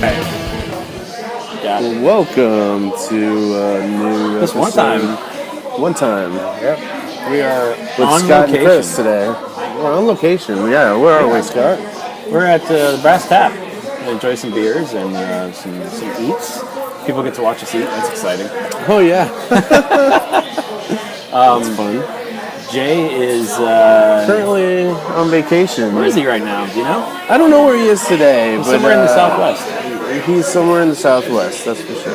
Yeah. Welcome to a new This episode. One time. Yep. We are With on Scott location. and Chris today. We're on location. Yeah, where are we, Scott? We're at the Brass Tap. We enjoy some beers and some eats. People get to watch us eat. That's exciting. Oh, yeah. That's fun. Jay is... Currently on vacation. where is he right now? Do you know? I don't know where he is today. He's but somewhere in the Southwest. He's somewhere in the Southwest, that's for sure.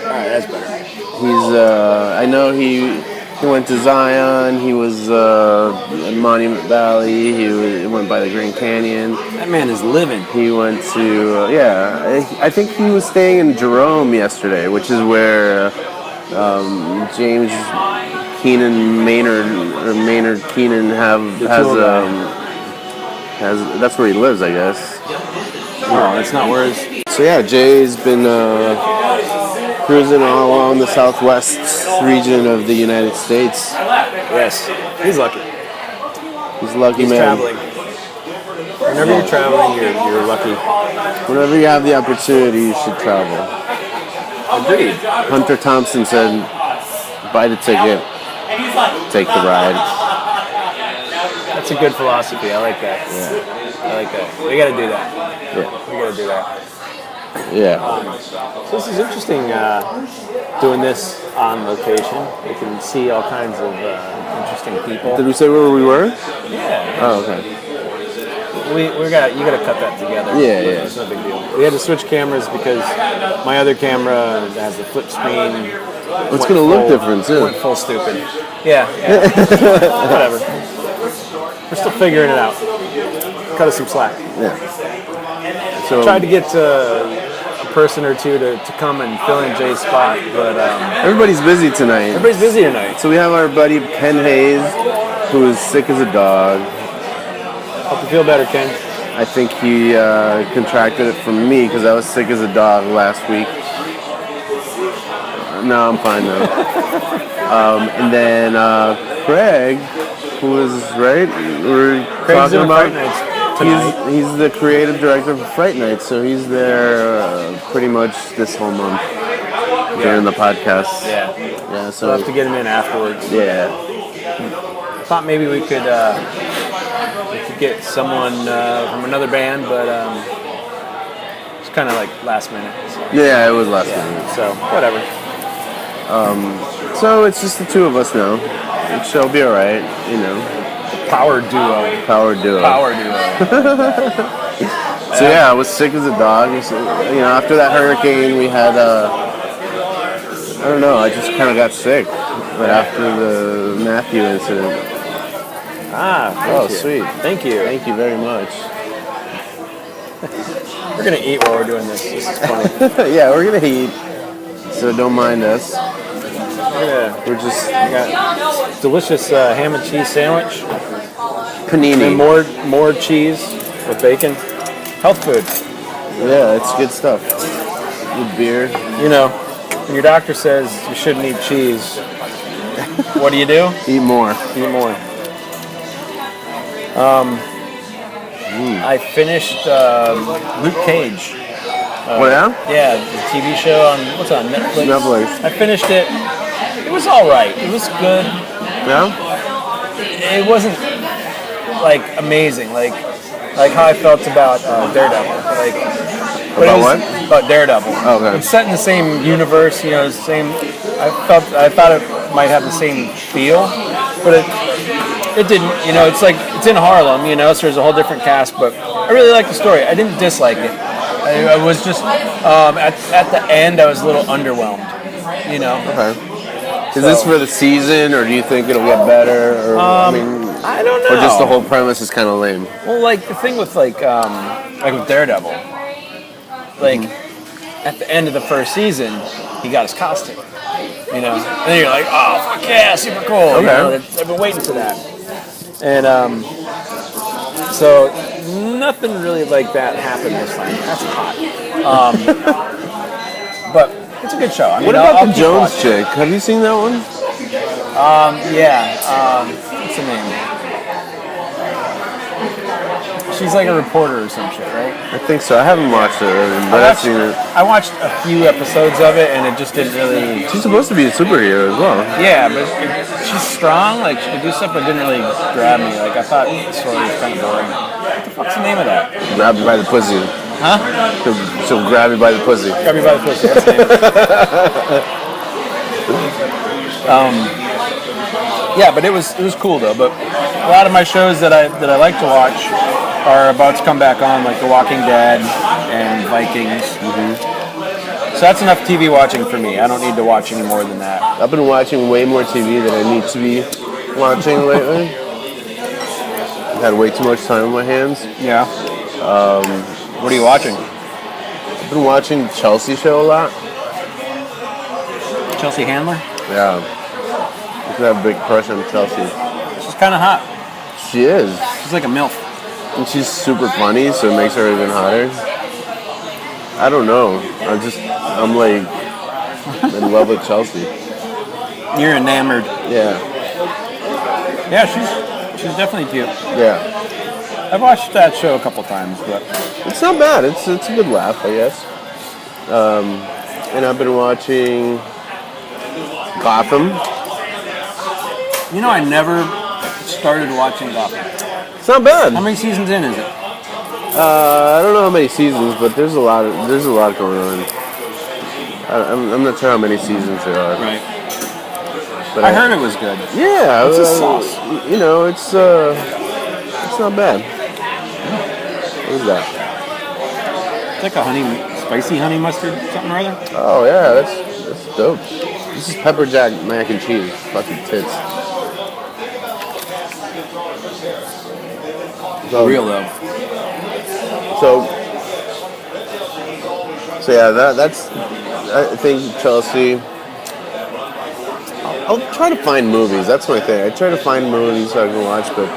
Alright, that's better. He's, I know he went to Zion, he was in Monument Valley, he went by the Grand Canyon. That man is living. He went to, I think he was staying in Jerome yesterday, which is where James Maynard Keenan has, that's where he lives, I guess. Oh, that's not where his... So yeah, Jay's been cruising all along the southwest region of the United States. Yes. He's lucky. He's a lucky He's man. traveling. Whenever you're traveling, you're lucky. Whenever you have the opportunity, you should travel. Agreed. Hunter Thompson said, buy the ticket, take the ride. That's a good philosophy. I like that. Yeah. I like that. We got to do that. Yeah. We got to do that. Yeah. So this is interesting, doing this on location. You can see all kinds of interesting people. Did we say where we were? Yeah. Oh, okay. You got to cut that together. Yeah, but yeah. It's no big deal. We had to switch cameras because my other camera has the flip screen. It's going to look different, too. Went full stupid. Yeah. Whatever. We're still figuring it out. Cut us some slack. Yeah. So Tried to get a person or two to come and fill in Jay's spot, but everybody's busy tonight. everybody's busy tonight. So we have our buddy Ken Hayes, who is sick as a dog. Hope you feel better, Ken. I think he contracted it from me because I was sick as a dog last week. No, I'm fine though. And then Craig, who is right, we're Craig's talking doing about. Fright Nights tonight. He's the creative director for Fright Night, so he's there pretty much this whole month during the podcast. Yeah. Yeah. So We'll have to get him in afterwards. yeah. Thought maybe we could get someone from another band, but it's kind of like last minute. So. Yeah, it was last minute. So whatever. So it's just the two of us now. It shall be all right, you know. Power duo. Power duo. Power duo. So yeah, I was sick as a dog. So, you know, after that hurricane, we had I don't know. I just kind of got sick right after the Matthew incident. Thank you. Sweet. Thank you. Thank you very much. We're gonna eat while we're doing this. This is funny. Yeah, we're gonna eat, so don't mind us. We got delicious ham and cheese sandwich. Panini. And more cheese with bacon. Health food. Yeah, it's good stuff. With beer. You know, when your doctor says you shouldn't eat cheese, what do? Eat more. Eat more. I finished Luke Cage. Yeah, the TV show on what's on Netflix. I finished it. It was all right. It was good. Yeah. It wasn't like amazing, like how I felt about Daredevil. About Daredevil. Oh, okay. It's set in the same universe, you know, same. I thought it might have the same feel, but it didn't. You know, it's in Harlem, you know, so there's a whole different cast. But I really liked the story. I didn't dislike it. I was just at the end, I was a little underwhelmed. You know. Okay. Is this for the season, or do you think it'll get better? Or I don't know. Or just the whole premise is kind of lame. Well, like the thing with like with Daredevil, at the end of the first season, he got his costume. You know, and then you're like, oh fuck yeah, super cool. Okay. You know, I've been waiting for that. And so nothing really like that happened this time. That's hot. But it's a good show. I mean, What about I'll the keep Jones watching. chick? Have you seen that one? Yeah. What's her name? She's like a reporter or some shit, right? I think so. I haven't watched it, but I've seen it. I watched a few episodes of it, and it just didn't really. She's supposed to be a superhero as well. Yeah, but she's strong. Like she could do stuff, but it didn't really grab me. Like I thought the story was kind of boring. What the fuck's the name of that? Grab you by the pussy. Huh? She'll grab you by the pussy. Grab me by the pussy. That's the name. Yeah, but it was cool though. But a lot of my shows that I like to watch are about to come back on, like The Walking Dead and Vikings. So that's enough TV watching for me. I don't need to watch any more than that. I've been watching way more TV than I need to be watching lately. I've had way too much time on my hands. Yeah. What are you watching? I've been watching the Chelsea show a lot. Chelsea Handler? Yeah. I have a big crush on Chelsea. She's kind of hot. She is. She's like a MILF. And she's super funny, so it makes her even hotter. I don't know. I'm like in love with Chelsea. You're enamored. Yeah. Yeah, she's definitely cute. Yeah. I've watched that show a couple times, but It's not bad. It's a good laugh, I guess. And I've been watching Gotham. you know, I never started watching Gotham. It's not bad. How many seasons in is it? I don't know how many seasons, but there's a lot going on. I'm not sure how many seasons there are. Right. But I heard it was good. Yeah, What's the sauce? You know, it's not bad. What is that? It's like a spicy honey mustard, something or other. Oh yeah, that's dope. This is pepper jack mac and cheese. Fucking tits. So, Real though. So yeah, that's. I think Chelsea. I'll try to find movies. That's my thing. I try to find movies so I can watch, but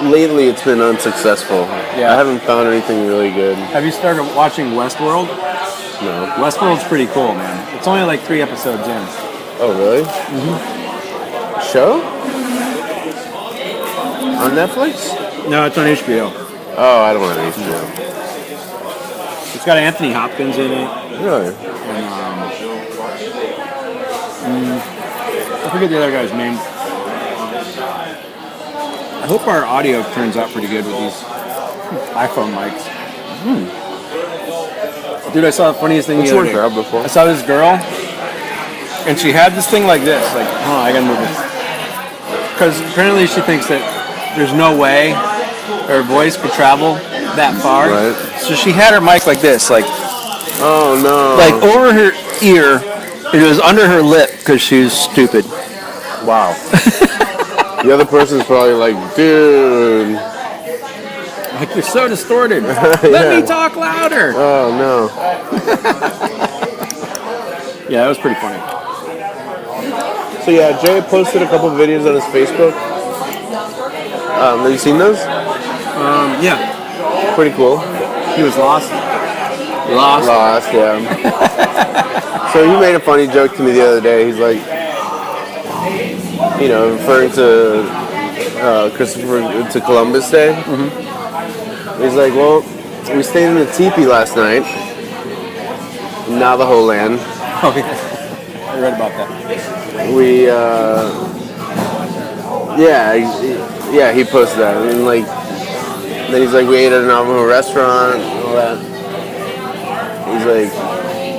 lately it's been unsuccessful. Yeah. I haven't found anything really good. Have you started watching Westworld? No. Westworld's pretty cool, man. It's only like 3 episodes in. Oh really? Mm-hmm. Show? On Netflix? No, it's on HBO. Oh, I don't want any HBO. It's got Anthony Hopkins in it. Really? And, I forget the other guy's name. I hope our audio turns out pretty good with these iPhone mics. Dude, I saw the funniest thing Which the other one day. grabbed before? I saw this girl, and she had this thing like this. Like, hold on, I gotta move this. Because apparently she thinks that there's no way her voice could travel that far. Right. So she had her mic like this, like Oh no. like over her ear. It was under her lip because she was stupid. Wow. The other person's probably like, dude. Like, you're so distorted. Let me talk louder. Oh no. Yeah, that was pretty funny. So yeah, Jay posted a couple videos on his Facebook. Have you seen those? Yeah, Pretty cool. he was lost. Lost, yeah. So he made a funny joke to me the other day. He's like, you know, referring to Columbus Day. Mm-hmm. He's like, well, we stayed in the teepee last night. Navajo land. Oh, yeah. I read about that. We, yeah, he posted that. And like, then he's like, we ate at a Navajo restaurant and all that. He's like,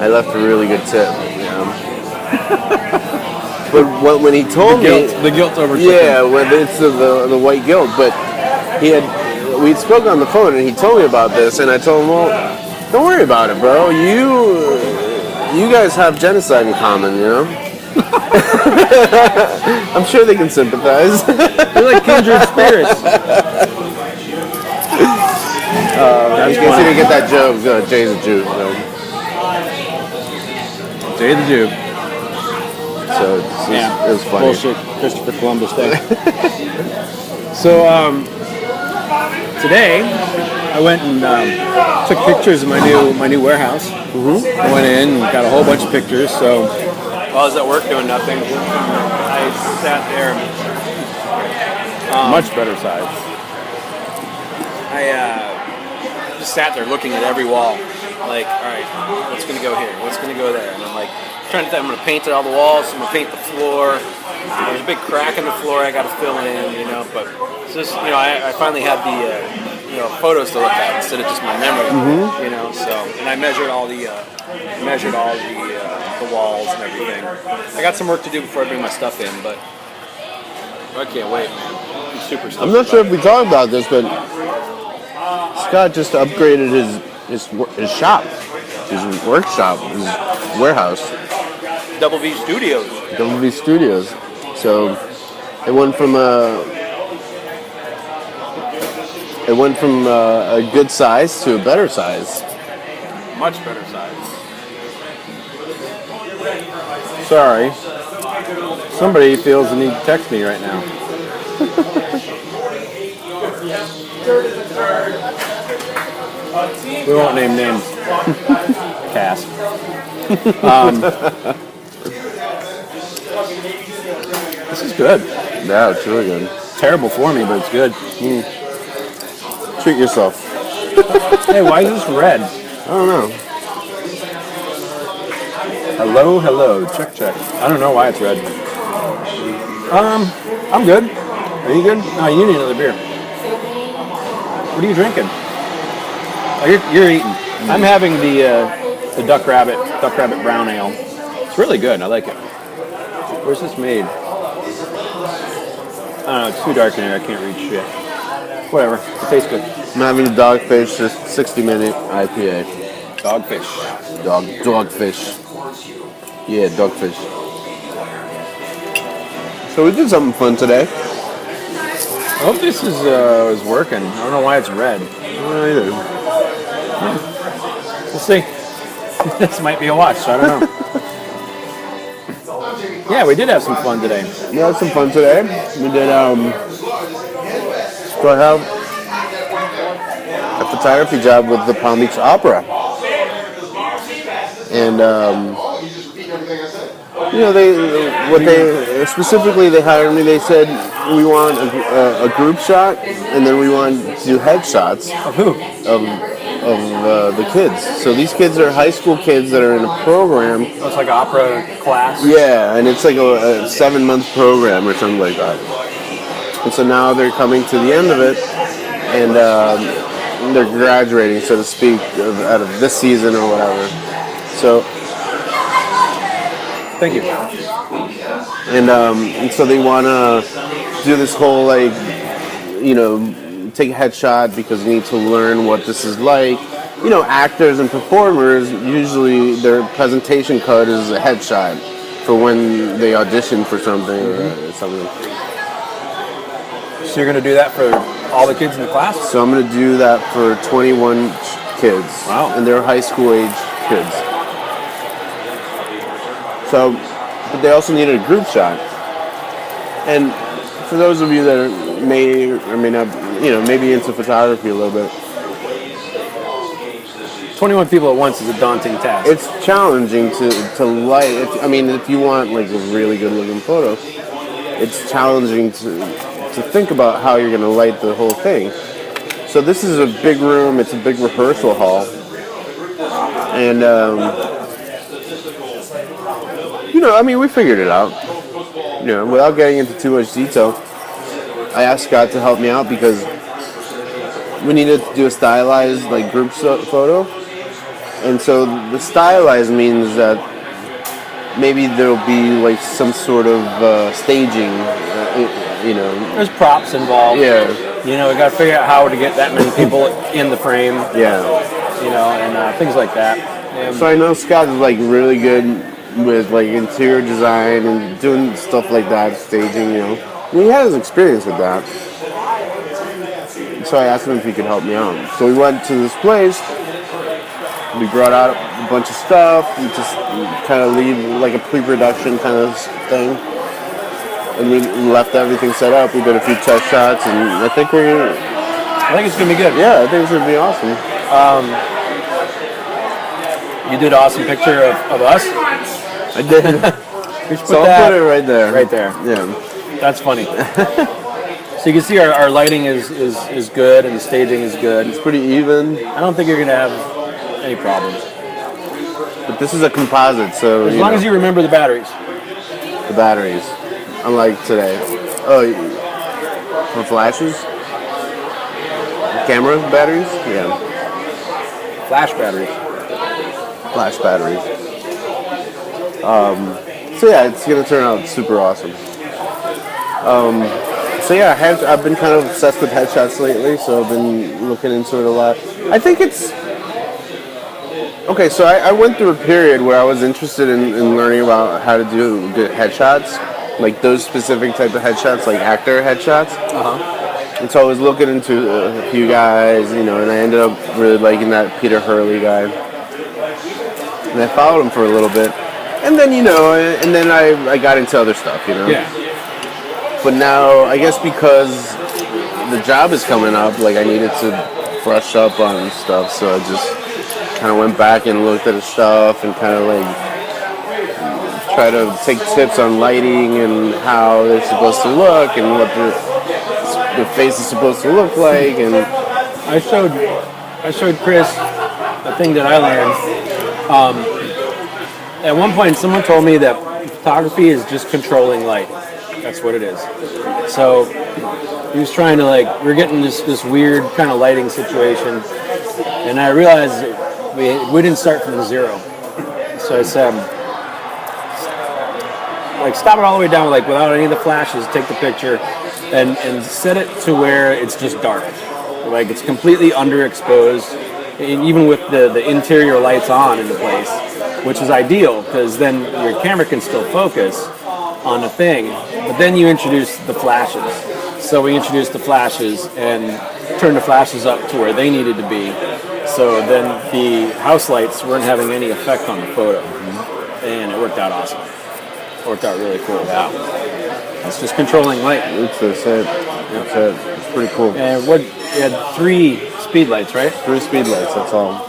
I left a really good tip, you know. But when he told The guilt over yeah, when it's the white guilt. But we spoke on the phone and he told me about this, and I told him, well, don't worry about it, bro. You guys have genocide in common, you know. I'm sure they can sympathize. They're like kindred spirits. In case you didn't get that joke, Jay's a Jew. So. Jay the Jew. So it was funny. Bullshit. Christopher Columbus Day. So today I went and took pictures of my new warehouse. Mm-hmm. I went in and got a whole bunch of pictures. So while I was at work doing nothing, I sat there. Much better size. I just sat there looking at every wall, like, all right, what's gonna go here? What's gonna go there? And I'm like trying to think, I'm gonna paint all the walls. I'm gonna paint the floor. There's a big crack in the floor I got to fill in, but it's just, I finally had the photos to look at instead of just my memory, So, and I measured all the walls and everything. I got some work to do before I bring my stuff in, but I can't wait, man. I'm super stoked. I'm not sure if we talked about this, but Scott just upgraded his shop, his workshop, his warehouse. Double V Studios. Double V Studios. So it went from a good size to a better size. Much better size. Sorry. Somebody feels the need to text me right now. We won't name names. Cass. This is good. Yeah, it's really good. Terrible for me, but it's good. Treat yourself. Hey, why is this red? I don't know. Hello. Check. I don't know why it's red. I'm good. Are you good? No, you need another beer. What are you drinking? Oh, you're eating. I'm having the Duck Rabbit Brown Ale. It's really good. I like it. Where's this made? I don't know. It's too dark in here. I can't read shit. Whatever. It tastes good. I'm having a Dogfish, just 60-minute IPA. Dogfish. Dogfish. Yeah, Dogfish. So we did something fun today. I hope this is working. I don't know why it's red. Either. We'll see. This might be a watch, so I don't know. Yeah, we did have some fun today. We had some fun today. We did, so I have a photography job with the Palm Beach Opera. And, they hired me, they said, we want a group shot, and then we want to do headshots Of who? of the kids. So these kids are high school kids that are in a program. Oh, it's like an opera class? Yeah, and it's like a 7-month program or something like that. And so now they're coming to the end of it, and they're graduating, so to speak, out of this season or whatever. So, Thank you. and so they want to do this whole, take a headshot because you need to learn what this is like. Actors and performers, usually their presentation card is a headshot for when they audition for something or something. So you're going to do that for all the kids in the class? So I'm going to do that for 21 kids. Wow. And they're high school age kids. So, but they also needed a group shot. And for those of you that may or may not, maybe into photography a little bit, 21 people at once is a daunting task. it's challenging to light. If you want like a really good looking photo, it's challenging to think about how you're going to light the whole thing. So this is a big room. It's a big rehearsal hall, and we figured it out. Without getting into too much detail, I asked Scott to help me out because we needed to do a stylized group photo. And so the stylized means that maybe there'll be some sort of staging, There's props involved. Yeah. We got to figure out how to get that many people in the frame. Yeah. And things like that. So I know Scott is really good with interior design and doing stuff like that, staging. He has experience with that. So I asked him if he could help me out. So we went to this place. We brought out a bunch of stuff. We just kind of leave a pre-production kind of thing. And we left everything set up. We did a few test shots, and I think it's going to be good. Yeah, I think it's going to be awesome. You did an awesome picture of us. I did. We should So I'll put it right there. Right there. Yeah. That's funny. So you can see our lighting is good and the staging is good. It's pretty even, I don't think you're gonna have any problems but this is a composite, so as long as you remember the batteries. the batteries, unlike today. Oh, for flashes, camera batteries, yeah, Flash batteries. flash batteries. So yeah, it's gonna turn out super awesome. So yeah, I've been kind of obsessed with headshots lately, so I've been looking into it a lot. I think it's okay. So I went through a period where I was interested in learning about how to do good headshots, like those specific type of headshots, like actor headshots. And so I was looking into a few guys, and I ended up really liking that Peter Hurley guy. And I followed him for a little bit. And then, and then I got into other stuff, Yeah. But now, I guess because the job is coming up, like I needed to brush up on stuff, so I just kind of went back and looked at his stuff and kind of like try to take tips on lighting and how they're supposed to look and what the face is supposed to look like. And I showed Chris a thing that I learned. At one point, someone told me that photography is just controlling light. That's what it is. So he was trying to we're getting this weird kind of lighting situation, and I realized we didn't start from zero. So I said, stop it all the way down, without any of the flashes, take the picture, and set it to where it's just dark. It's completely underexposed, and even with the interior lights on in the place, which is ideal because then your camera can still focus on the thing. But then you introduce the flashes. So we introduced the flashes and turned the flashes up to where they needed to be. So then the house lights weren't having any effect on the photo. And it worked out awesome. It worked out really cool. Wow. It's just controlling light. that's it. That's it. It's pretty cool. And you had 3 speed lights, right? 3 speed lights, that's all.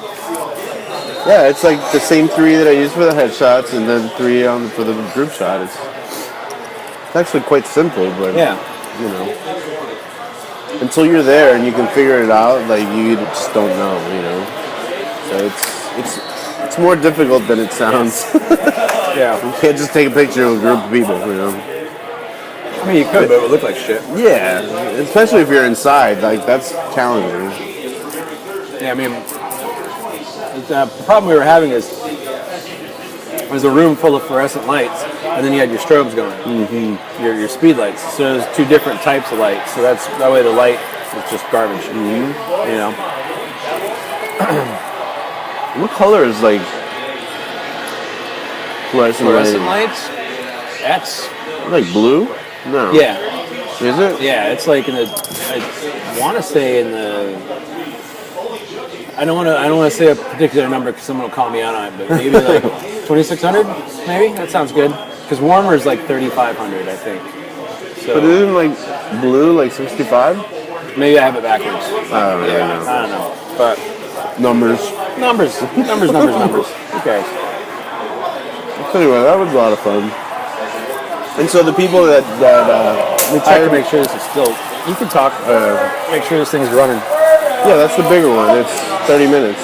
Yeah, it's like the same 3 that I use for the headshots and then 3 for the group shot. It's actually quite simple, but Yeah. Until you're there and you can figure it out, you just don't know, So it's more difficult than it sounds. Yeah. You can't just take a picture of a group of people, I mean, you could, but it would look like shit. Yeah, especially if you're inside, that's challenging. Yeah, I mean, the problem we were having is it was a room full of fluorescent lights, and then you had your strobes going, your speed lights. So there's 2 different types of lights. So that way the light is just garbage. What color is fluorescent lights? That's blue? No. yeah, Is it? yeah. It's in the. I want to say in the. I don't want to say a particular number because someone will call me out on it, but maybe 2,600. Maybe that sounds good. Because warmer is 3,500, I think. So But isn't blue 65? maybe I have it backwards. I don't really know. I don't know, but Numbers. numbers. Who cares? I'll tell you what, that was a lot of fun. And so the people that I have to make sure this is still. You can talk. Make sure this thing's running. yeah, that's the bigger one. It's 30 minutes.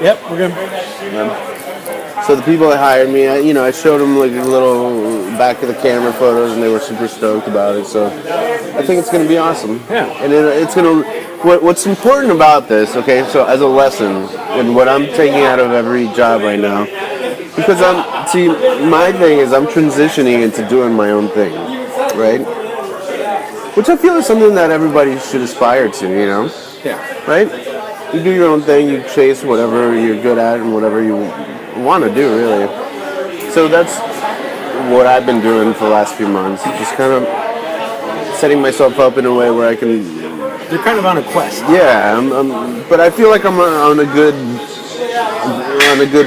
Yep, we're good. So the people that hired me, I showed them a little back of the camera photos, and they were super stoked about it. So I think it's going to be awesome. Yeah. And it's going to. What's important about this? Okay, so as a lesson, and what I'm taking out of every job right now, because my thing is I'm transitioning into doing my own thing, right? Which I feel is something that everybody should aspire to, Yeah. right? You do your own thing, you chase whatever you're good at and whatever you want to do, really. So that's what I've been doing for the last few months, just kind of setting myself up in a way where I can. You're kind of on a quest. Yeah, but I feel like I'm on a good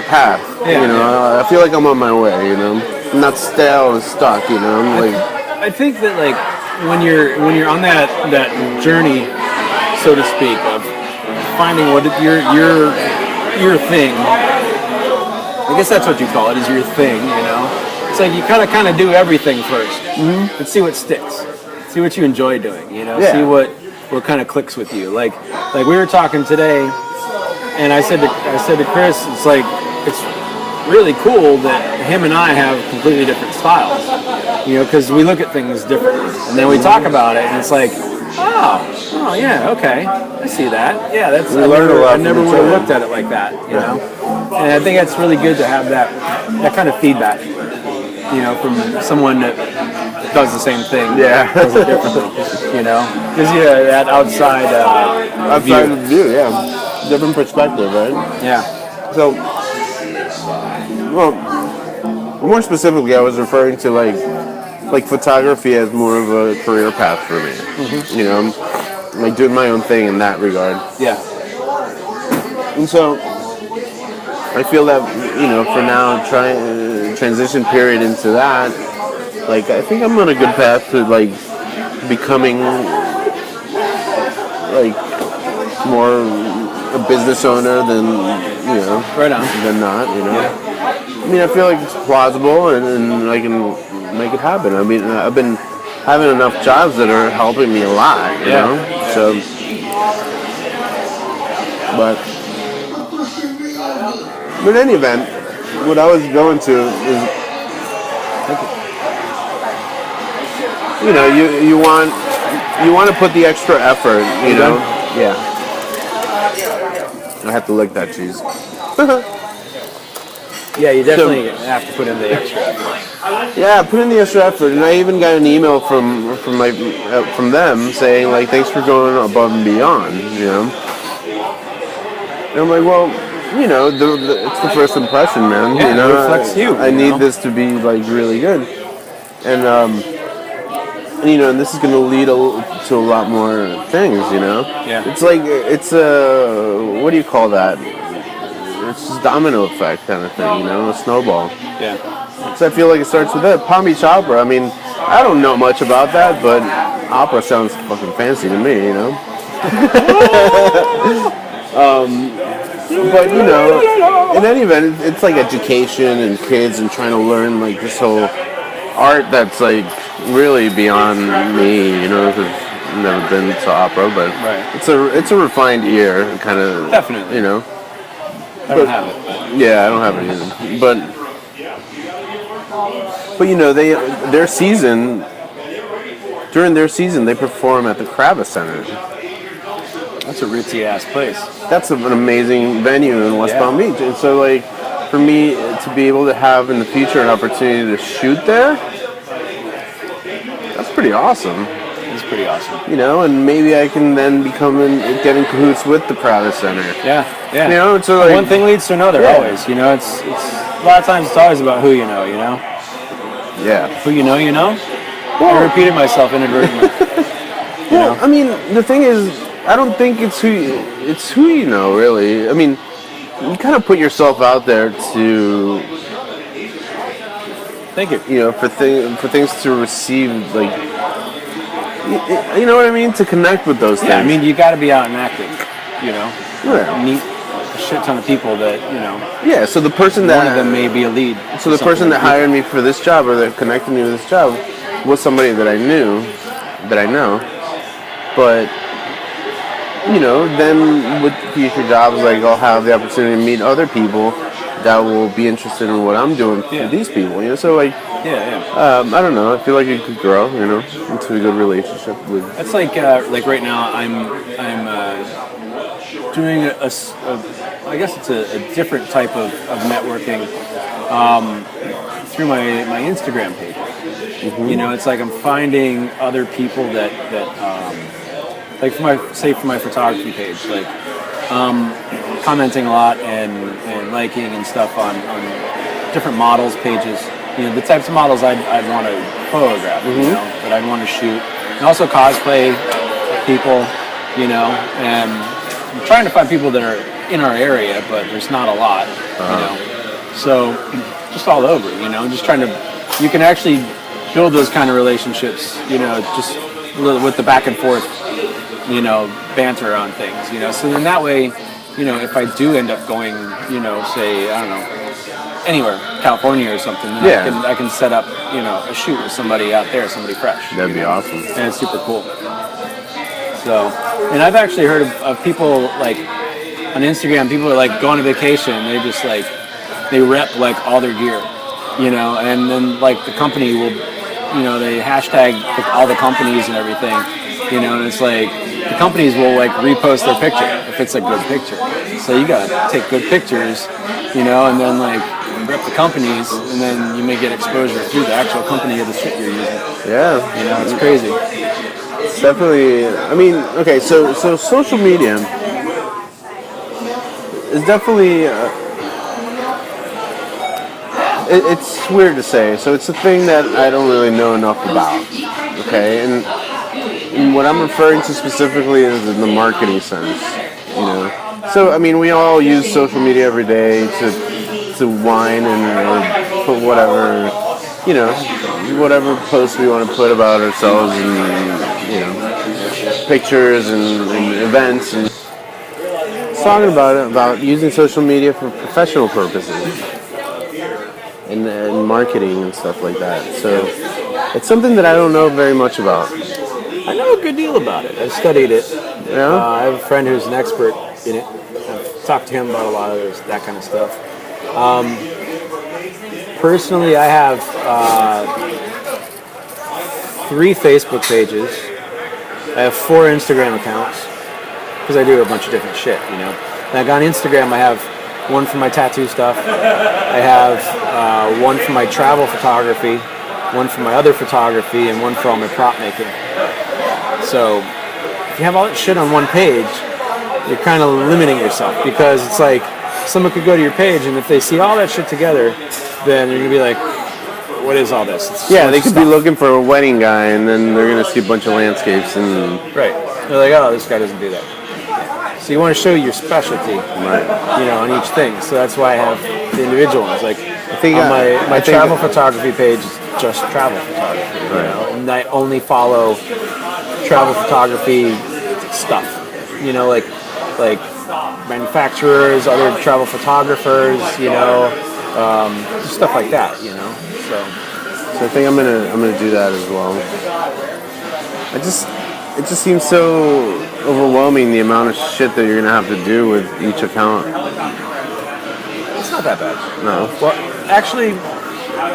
path. Yeah, I feel like I'm on my way. I'm not stale and stuck. I'm I think that when you're on that journey, so to speak, of finding what your thing. I guess that's what you call it, is your thing, it's like you kind of do everything first and see what sticks, see what you enjoy doing. You know, Yeah. see what kind of clicks with you. Like we were talking today, and I said to Chris, it's like it's really cool that him and I have completely different styles. You know, because we look at things differently, and then we talk about it, and it's like, oh yeah, okay, I see that. Yeah, that's We learned a lot I from never each would have other. looked at it like that. You know, and I think that's really good to have that kind of feedback. You know, from someone that does the same thing, Yeah. does it differently. You know, gives you that outside Outside view. of the view, yeah. Different perspective, right? Yeah, So, well, more specifically, I was referring to like photography as more of a career path for me. You know, like doing my own thing in that regard. yeah, And so, I feel that, you know, for now, transition period into that, like, I think I'm on a good path to, like, becoming, like, more a business owner than, you know, Right on. than not, you know. I mean, I feel like it's plausible and I can make it happen. I mean, I've been having enough jobs that are helping me a lot, you Yeah. know? So, but in any event, what I was going to is, you know, you want to put the extra effort, you know? Yeah. I have to lick that cheese. yeah. You definitely have to put in the extra effort. Yeah, put in the extra effort, and I even got an email from them saying like, thanks for going above and beyond, you know. And I'm like, well, you know, it's the first impression, man. Yeah, you know, it reflects you, I you need know? this to be like really good, and you know, and this is going to lead to a lot more things, you know. Yeah. It's like it's a what do you call that? It's just domino effect kind of thing, you know, a snowball. Yeah, So I feel like it starts with that. Palm Beach Opera. I mean, I don't know much about that, but opera sounds fucking fancy to me, you know. But you know, in any event, it's like education and kids and trying to learn like this whole art that's like really beyond me, you know, because I've never been to opera, but Right. it's a refined ear, kind of. Definitely. You know. I don't have it. But Yeah, I don't have it either. But you know, during their season, they perform at the Kravis Center. that's a ritzy ass place. That's an amazing venue in West Yeah. Palm Beach. And so, like, for me to be able to have in the future an opportunity to shoot there, that's pretty awesome. It's pretty awesome. You know, and maybe I can then get in cahoots with the Kravis Center. Yeah, yeah. You know, so like, One thing leads to another. Yeah. Always. You know, it's a lot of times it's always about who you know. You know, yeah. who you know. You know. I repeated myself inadvertently. Well, I mean, the thing is, I don't think it's who you know, really. I mean, you kind of put yourself out there to, Thank you. you know, for things to receive, like, you know what I mean, to connect with those things. Yeah, I mean, you got to be out and active. You know, Yeah. meet a shit ton of people that you know. Yeah. So the person that One of them may be a lead. so the person that hired me for this job or that connected me with this job was somebody that I know, but. You know, then with future jobs, like I'll have the opportunity to meet other people that will be interested in what I'm doing for Yeah. these people. You know, so like, Yeah. I don't know. I feel like it could grow. You know, into a good relationship with. That's like right now I'm doing I guess it's a different type of networking through my Instagram page. You know, it's like I'm finding other people that like for my photography page, like commenting a lot and liking and stuff on different models pages. You know, the types of models I'd want to photograph, you know, that I'd want to shoot, and also cosplay people, you know, and I'm trying to find people that are in our area, but there's not a lot, you know. So just all over, you know, just trying to. You can actually build those kind of relationships, you know, just with the back and forth, you know, banter on things, you know. So then that way, you know, if I do end up going, you know, say, I don't know, anywhere, California or something. And Yeah. I can set up, a shoot with somebody out there, somebody fresh. That'd be awesome. And it's super cool. So, and I've actually heard of people like on Instagram, people are like go on a vacation, they just like they rep like all their gear, and then like the company will, they hashtag all the companies and everything, and it's like the companies will like repost their picture if it's a good picture. So you gotta take good pictures, and then like rep the companies, and then you may get exposure through the actual company of the shit you're using. Yeah. It's crazy. It's definitely, I mean, okay, so social media is definitely, it's weird to say. So it's a thing that I don't really know enough about, okay? And what I'm referring to specifically is in the marketing sense, So, I mean, we all use social media every day to whine or put whatever, whatever posts we want to put about ourselves and, pictures and events. And it's talking about using social media for professional purposes and marketing and stuff like that. So it's something that I don't know very much about. I know a good deal about it. I've studied it. Yeah? I have a friend who's an expert in it. I've talked to him about a lot of that kind of stuff. Personally, I have 3 Facebook pages. I have 4 Instagram accounts because I do a bunch of different shit, Like on Instagram, I have one for my tattoo stuff. I have one for my travel photography, one for my other photography, and one for all my prop making. So if you have all that shit on one page, you're kind of limiting yourself because it's like someone could go to your page and if they see all that shit together, then you're gonna be like, what is all this? It's Yeah, they could be looking for a wedding guy and then they're going to see a bunch of landscapes and... Right. They're like, oh, this guy doesn't do that. So you want to show your specialty, Right. On each thing. So that's why I have the individual ones. Like, I think on my I think- travel photography page is just travel photography, and I only follow travel photography stuff, like manufacturers, other travel photographers, stuff like that, So I think I'm gonna do that as well. It just seems so overwhelming the amount of shit that you're gonna have to do with each account. It's not that bad. No. Well, actually,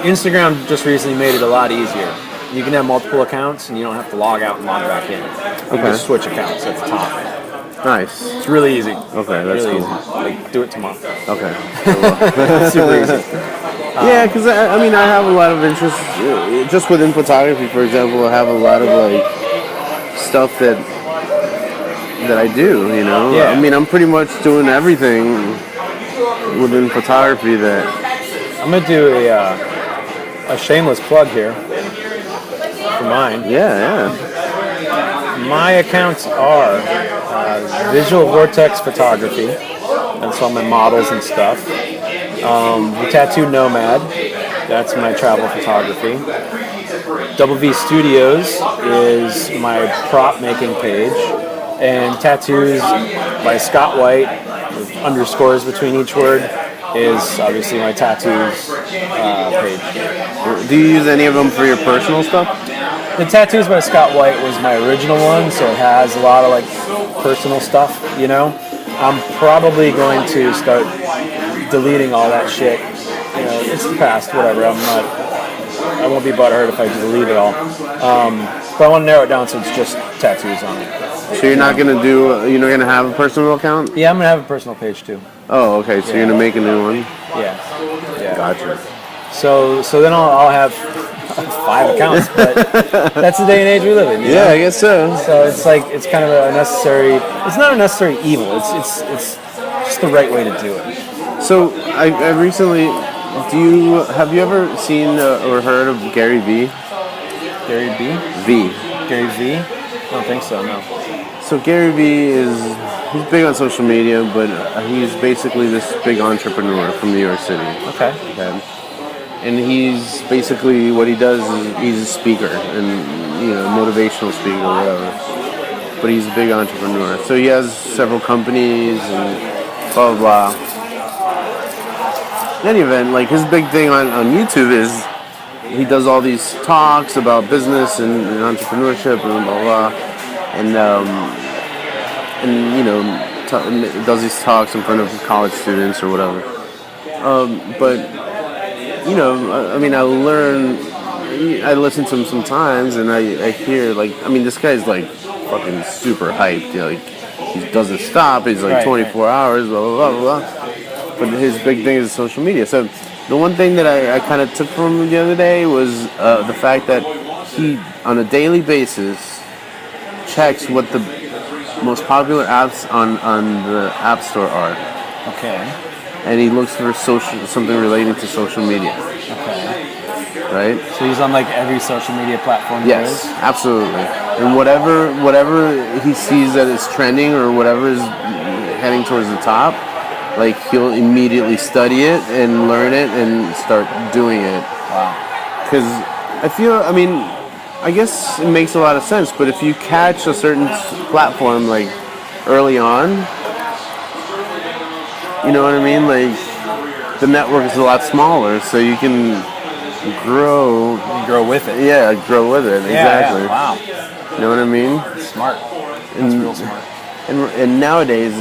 Instagram just recently made it a lot easier. You can have multiple accounts and you don't have to log out and log back in. You can just switch accounts at the top. Nice. It's really easy. Okay, that's really cool. easy. Like, do it tomorrow. Okay. It's super easy. Yeah, because I mean, I have a lot of interest just within photography. For example, I have a lot of like stuff that I do. Yeah. I mean, I'm pretty much doing everything within photography that. I'm gonna do a shameless plug here for mine. Yeah. My accounts are Visual Vortex Photography. That's all my models and stuff. The Tattoo Nomad. That's my travel photography. Double V Studios is my prop making page. And Tattoos by Scott White, with underscores between each word, is obviously my tattoos page. Do you use any of them for your personal stuff? The Tattoos by Scott White was my original one, so it has a lot of like personal stuff, I'm probably going to start deleting all that shit. It's the past, whatever. I won't be butthurt if I delete it all. But I want to narrow it down so it's just tattoos on it. So you're not gonna have a personal account? Yeah, I'm gonna have a personal page too. Oh, okay. So you're gonna make a new one? Yeah. Gotcha. So then I'll have 5 accounts, but that's the day and age we live in. Yeah, I guess so. So it's like it's kind of a necessary. It's not a necessary evil. It's just the right way to do it. So I recently, have you ever seen or heard of Gary Vee? Gary B. V. Gary V. I don't think so. No. So Gary Vee he's big on social media, but he's basically this big entrepreneur from New York City. Okay. And he's basically, what he does is he's a speaker and motivational speaker or whatever. But he's a big entrepreneur. So he has several companies and blah blah blah. in any event, like his big thing on YouTube is he does all these talks about business and entrepreneurship and blah blah, and you know does these talks in front of college students or whatever. But you know, I mean, I listen to him sometimes, and I hear like, I mean, this guy's like fucking super hyped. You know, like he doesn't stop. He's like 24 hours, blah blah blah blah. But his big thing is social media. So the one thing that I kind of took from him the other day was the fact that he, on a daily basis, checks what the most popular apps on the App Store are. Okay. And he looks for something relating to social media. Okay. Right? So he's on like every social media platform. Yes, absolutely. And whatever he sees that is trending or whatever is heading towards the top, like he'll immediately study it and learn it and start doing it. Wow. Because I mean, I guess it makes a lot of sense, but if you catch a certain platform like early on, you know what I mean? Like the network is a lot smaller, so you can grow with it. Yeah, grow with it. Exactly. Yeah, wow. You know what I mean? Smart. That's real smart. And nowadays,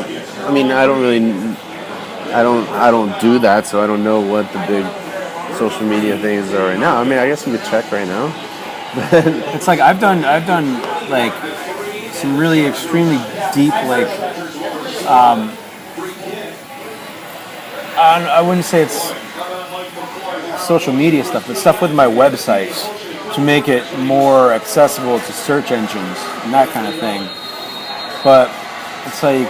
I mean, I don't do that, so I don't know what the big social media things are right now. I mean, I guess we could check right now. It's like I've done like some really extremely deep like I wouldn't say it's social media stuff, but stuff with my websites to make it more accessible to search engines and that kind of thing. But it's like,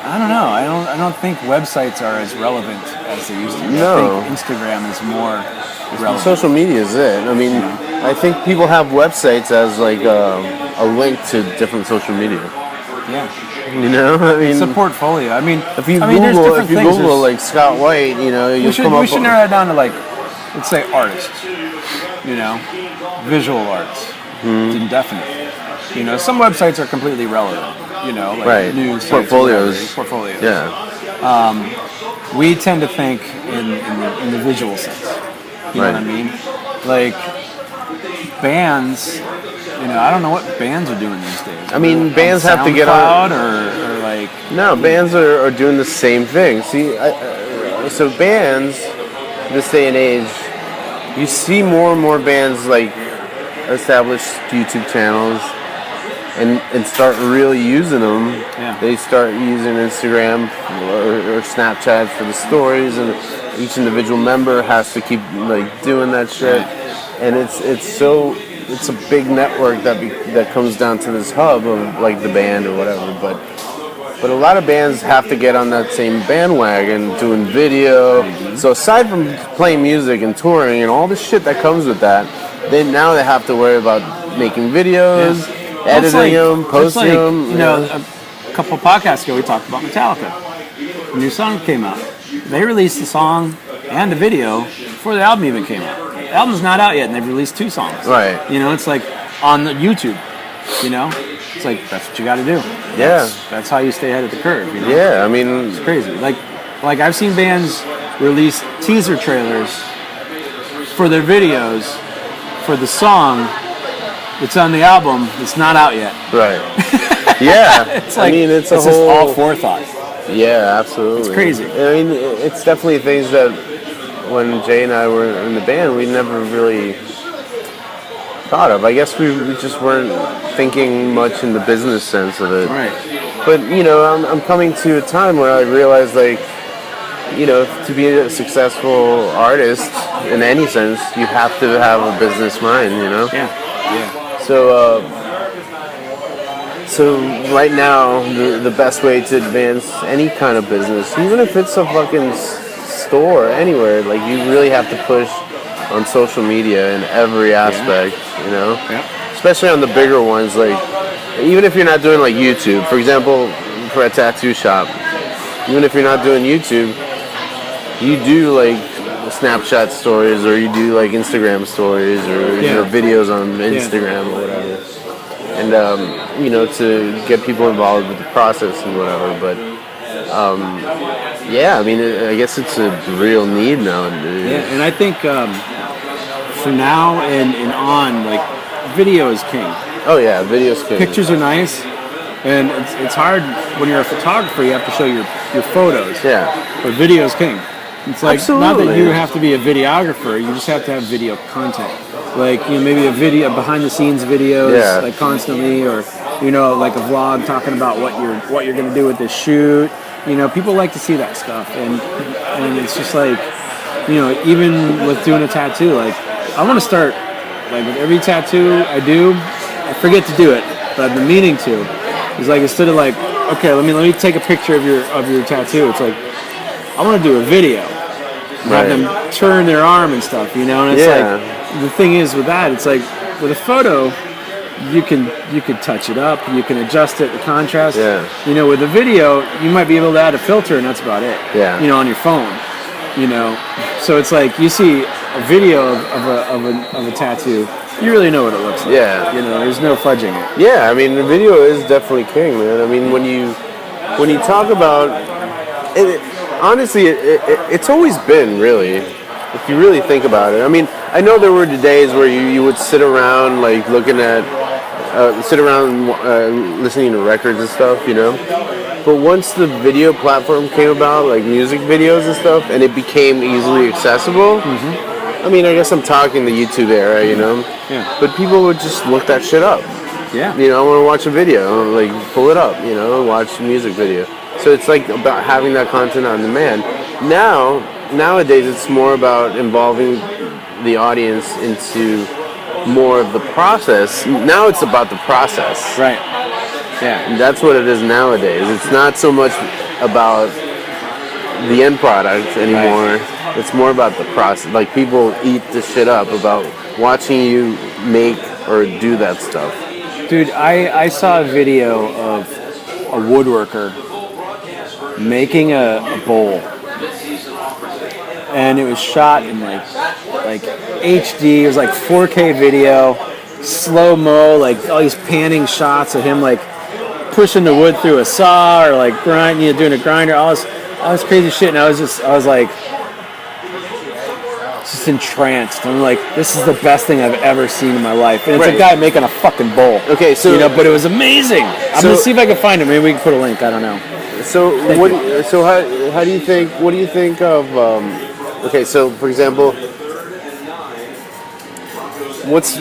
I don't know. I don't think websites are as relevant as they used to be. No. I think Instagram is more relevant. Social media is it. I mean, I think people have websites as like a link to different social media. Yeah. You know, I mean, It's a portfolio. I mean, if you there's Google, different things. Google like Scott White, you know, you We should narrow it down to like, let's say artists. You know, visual arts, indefinitely. You know, some websites are completely relevant. You know, like news sites, portfolios. Portfolios. Yeah. We tend to think in the visual sense. You know what I mean? Like bands. You know, I don't know what bands are doing these days. I mean, bands have to get on or like. No, bands are doing the same thing. See, so bands, this day and age, you see more and more bands like establish YouTube channels and start really using them. Yeah. They start using Instagram or Snapchat for the stories, and each individual member has to keep like doing that shit. And it's a big network that comes down to this hub of like the band or whatever. But a lot of bands have to get on that same bandwagon, doing video. Mm-hmm. So aside from playing music and touring and all the shit that comes with that, they have to worry about making videos, editing them, posting them. You know, a couple of podcasts ago we talked about Metallica. A new song came out. They released the song and the video before the album even came out. The album's not out yet, and they've released 2 songs. Right. You know, it's like on the YouTube. You know, it's like that's what you got to do. That's how you stay ahead of the curve. You know? Yeah, I mean, it's crazy. Like I've seen bands release teaser trailers for their videos for the song that's on the album that's not out yet. Right. Yeah. It's like, I mean, it's just all forethought. Yeah, absolutely. It's crazy. I mean, it's definitely things that when Jay and I were in the band, we never really thought of. I guess we just weren't thinking much in the business sense of it. Right. But, you know, I'm coming to a time where I realize, like, you know, to be a successful artist in any sense, you have to have a business mind, you know? Yeah. So right now, the best way to advance any kind of business, even if it's a fucking store anywhere, like you really have to push on social media in every aspect, you know? Yeah. Especially on the bigger ones, like even if you're not doing like YouTube, for example, for a tattoo shop, even if you're not doing YouTube, you do like Snapchat stories or you do like Instagram stories or you know, videos on Instagram or whatever. And, you know, to get people involved with the process and whatever. But Yeah, I mean, I guess it's a real need now. Yeah, and I think from now and on, like, video is king. Oh yeah, video's king. Pictures are nice, and it's hard when you're a photographer. You have to show your photos. Yeah. But video is king. It's like not that Absolutely. you have to be a videographer. You just have to have video content. Like, you know, maybe a video behind the scenes videos, Yeah. like constantly, or you know, like a vlog talking about what you're going to do with this shoot. You know, people like to see that stuff, and it's just like, you know, even with doing a tattoo, like I want to start, like with every tattoo I do, I forget to do it, but I've been meaning to. It's like, instead of like, okay, let me take a picture of your tattoo. It's like, I want to do a video, and have them turn their arm and stuff, you know. And it's like, the thing is with that, it's like with a photo, you can touch it up, you can adjust it, the contrast. Yeah. You know, with a video, you might be able to add a filter, and that's about it. Yeah. You know, on your phone. You know, so it's like you see a video of a tattoo, you really know what it looks like. Yeah. You know, there's no fudging it. Yeah, I mean, the video is definitely king, man. I mean, when you talk about it, honestly, it's always been, really, if you really think about it. I mean, I know there were the days where you would sit around, like, listening to records and stuff, you know. But once the video platform came about, like music videos and stuff, and it became easily accessible, I mean, I guess I'm talking the YouTube era, you know. Yeah. But people would just look that shit up. Yeah. You know, I want to watch a video, like pull it up, you know, watch a music video. So it's like about having that content on demand. Nowadays, it's more about involving the audience into more of the process. Now it's about the process. Right. Yeah. And that's what it is nowadays. It's not so much about the end product anymore. Right. It's more about the process. Like, people eat the shit up about watching you make or do that stuff. Dude, I saw a video of a woodworker making a bowl, and it was shot in like HD. It was like 4K video, slow mo, like all these panning shots of him like pushing the wood through a saw, or like grinding, you know, doing a grinder, all this crazy shit. And I was like just entranced. I'm like, this is the best thing I've ever seen in my life. And it's a guy making a fucking bowl. Okay, so, you know, but it was amazing. I'm gonna see if I can find it. Maybe we can put a link. I don't know. So how do you think? What do you think of? Okay, so for example, let's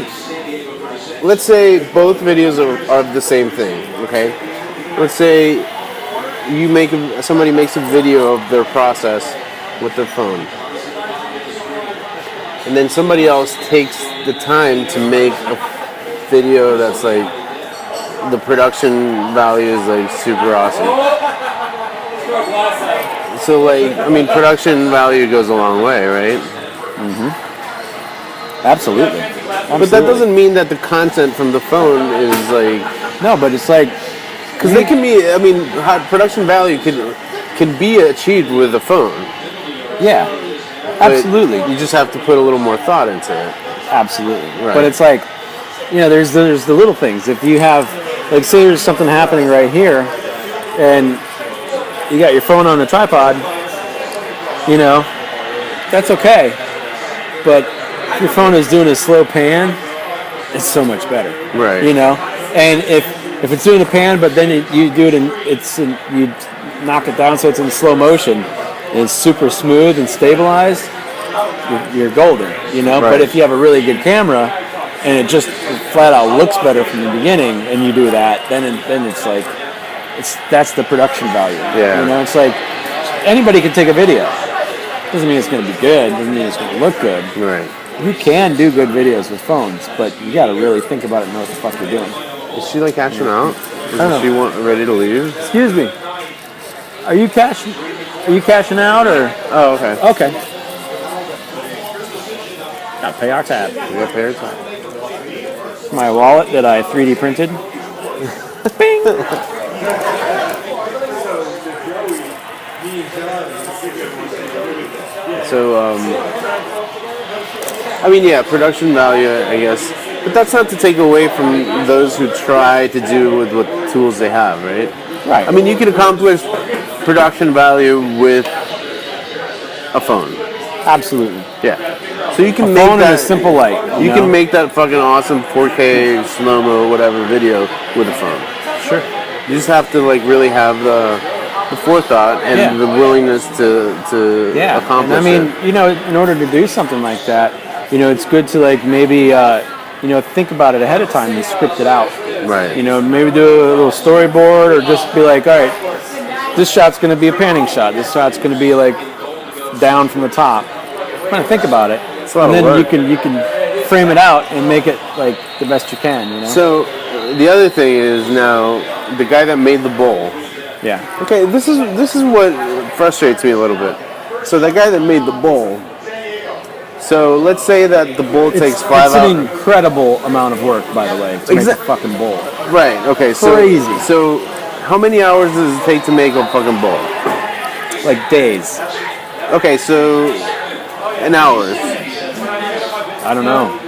say both videos are the same thing. Okay, let's say somebody makes a video of their process with their phone, and then somebody else takes the time to make a video that's like, the production value is like super awesome. So, like, I mean, production value goes a long way, right? Absolutely. But that doesn't mean that the content from the phone is like... No, but it's like... Because they can be... I mean, production value can be achieved with a phone. Yeah. Absolutely. You just have to put a little more thought into it. Absolutely. Right. But it's like, you know, there's the little things. If you have, like, say there's something happening right here, and you got your phone on the tripod, you know, that's okay. But if your phone is doing a slow pan, it's so much better. Right. You know? And if it's doing a pan, but then you do it you knock it down so it's in slow motion, and it's super smooth and stabilized, you're golden, you know? Right. But if you have a really good camera, and it just flat out looks better from the beginning, and you do that, then it's like, that's the production value. Yeah. You know, it's like, anybody can take a video. Doesn't mean it's going to be good. Doesn't mean it's going to look good. Right. You can do good videos with phones, but you got to really think about it and know what the fuck you're doing. Is she like cashing out? don't know. Is she ready to leave? Excuse me. Are you cashing out, or? Oh, okay. Okay. Got to pay our tab. We got to pay her time. My wallet that I 3D printed. Bing. So, I mean, yeah, production value, I guess. But that's not to take away from those who try to do with what tools they have, right? Right. I mean, you can accomplish production value with a phone. Absolutely. Yeah. So you can A make phone that and a simple light. You know? can make that fucking awesome 4K slow-mo whatever video with a phone. Sure. You just have to like really have the forethought and the willingness to accomplish and I mean, it. you know, in order to do something like that, you know, it's good to like maybe you know, think about it ahead of time and script it out. Right. You know, maybe do a little storyboard or just be like, all right, this shot's going to be a panning shot. This shot's going to be like down from the top. Kind of think about it, a lot and of then work. you can frame it out and make it like the best you can. You know. So the other thing is now the guy that made the bowl. Yeah. Okay, this is what frustrates me a little bit. So the guy that made the bowl. So let's say that the bowl takes 5 It's hours. an incredible amount of work, by the way, to make a fucking bowl. Right. Okay. So Crazy. So how many hours does it take to make a fucking bowl? Like days. Okay. So an hour. I don't know.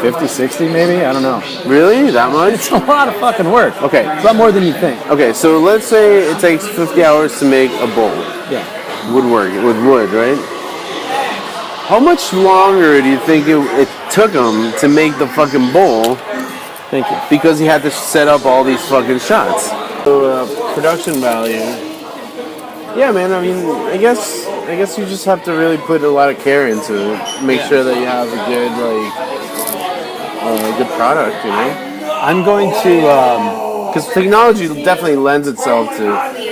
50, 60 maybe? I don't know. Really? That much? It's a lot of fucking work. Okay. It's a lot more than you think. Okay. So let's say it takes 50 hours to make a bowl. Yeah. Woodwork with wood, right? How much longer do you think it took him to make the fucking bowl? Thank you. Because he had to set up all these fucking shots. So production value. Yeah, man. I mean, I guess you just have to really put a lot of care into it. Make sure that you have a good good product. You know. I'm going to. Because technology definitely lends itself to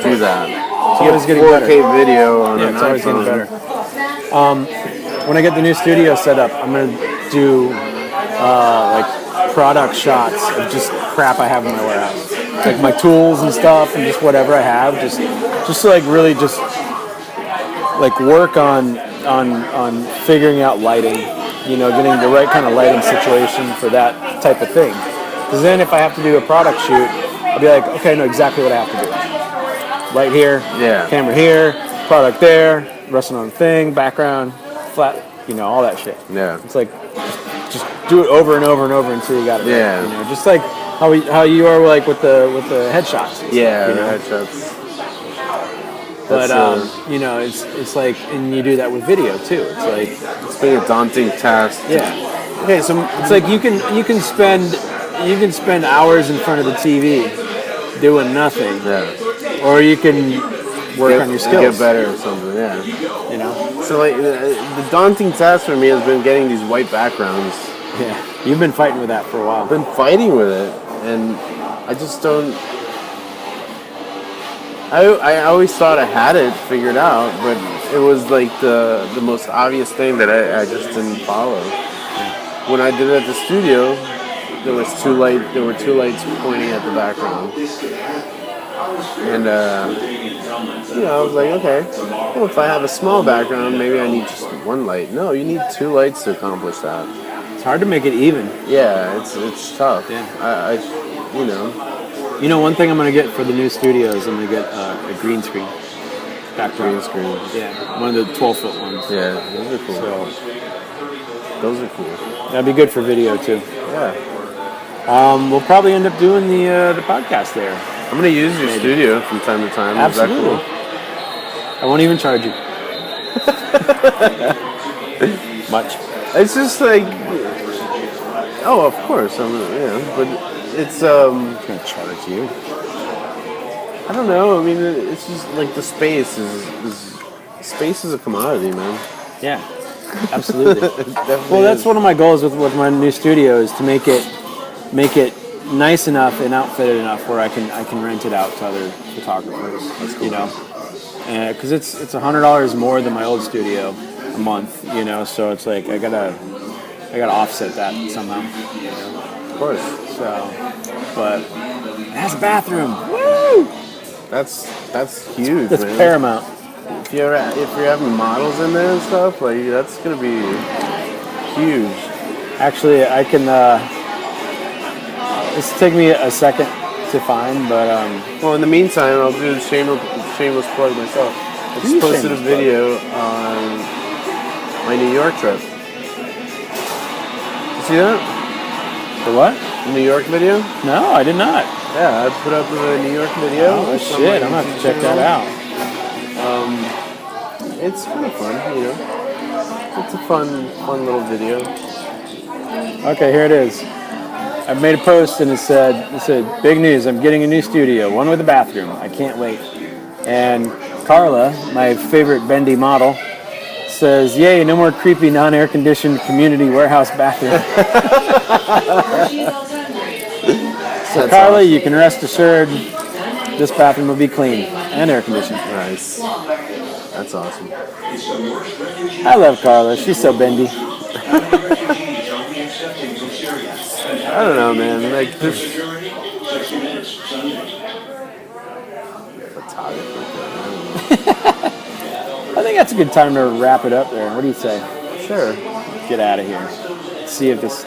do that. It's always getting 4K better. video on Yeah, an it's always getting iPhone. better. When I get the new studio set up, I'm going to do like product shots of just crap I have in my warehouse. Like my tools and stuff and just whatever I have. Just to like really just like work on figuring out lighting. You know, getting the right kind of lighting situation for that type of thing. Because then if I have to do a product shoot, I'll be like, okay, I know exactly what I have to do. Light here, Yeah. camera here, product there, resting on the thing, background, flat, you know, all that shit. Yeah. It's like, just do it over and over and over until you got it. Yeah. Right, you know, just like how you are like with the headshots. Yeah, You the know? headshots. But That's, you know, it's like, and you do that with video too. It's like, It's been a daunting task. yeah. Okay, so It's like you can spend hours in front of the TV doing nothing, or you can work on your skills. get better or something. Yeah. You know. So like the daunting task for me has been getting these white backgrounds. Yeah. You've been fighting with that for a while. I've been fighting with it, and I just don't. I always thought I had it figured out, but it was like the most obvious thing that I just didn't follow. When I did it at the studio, there were two lights pointing at the background, and you know, I was like, okay, well, if I have a small background, maybe I need just one light. No, you need two lights to accomplish that. It's hard to make it even. Yeah, it's tough. Yeah. I you know. You know, one thing I'm gonna get for the new studio is I'm gonna get a green screen. Background. Green screen. Yeah, one of the 12-foot ones. Yeah, those are cool. So Those are cool. that'd be good for video too. Yeah. We'll probably end up doing the podcast there. I'm gonna use your studio from time to time. Absolutely. Is that I won't even charge you. Much. cool? It's just like, oh, of course. But it's I'm gonna charge you. I don't know. I mean, it's just like the space is a commodity, man. Yeah, absolutely. Definitely Well, that's is. one of my goals with my new studio is to make it nice enough and outfitted enough where I can rent it out to other photographers. That's cool. You know, because it's $100 more than my old studio a month. You know, so it's like I gotta offset that somehow. You know? Of course. So, but it has a bathroom. Woo! That's huge, That's man. paramount. If you're having models in there and stuff, like that's gonna be huge. Actually, I can. This take me a second to find, but Well, in the meantime, I'll do a shameless plug myself. I Do just posted a shameless video on my New York trip. You see that? for what? The New York video? No, I did not. Yeah, I put up a New York video. Oh It's on shit! my I'm gonna have to YouTube check that channel. out. It's kind of fun, you know. It's a fun little video. Okay, here it is. I made a post and it said, big news, I'm getting a new studio, one with a bathroom. I can't wait. And Carla, my favorite bendy model, says, yay, no more creepy non-air conditioned community warehouse bathroom. So Carla, you can rest assured this bathroom will be clean and air conditioned. Nice. That's awesome. I love Carla. She's so bendy. I don't know, man. Like this. I think that's a good time to wrap it up there. What do you say? Sure. Get out of here. See if this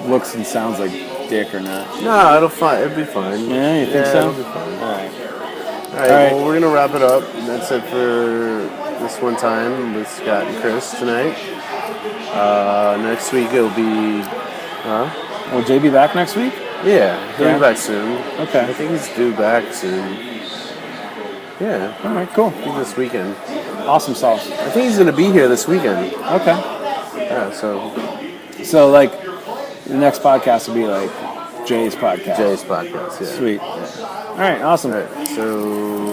looks and sounds like dick or not. No, it'll be fine. Yeah, you think so? It'll be fine. All right. All right. Well, we're gonna wrap it up. That's it for this one time with Scott and Chris tonight. Next week it'll be. Will Jay be back next week? Yeah, he'll Yeah. be back soon. Okay. I think he's due back soon. Yeah, All right, cool. I think this weekend. Awesome sauce. I think he's gonna be here this weekend. Okay. Yeah, so So, like, the next podcast will be like Jay's podcast. Jay's podcast. Yeah. Sweet. All right, awesome. All right, so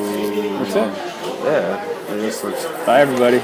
That's it. yeah, I guess let's. Bye, everybody.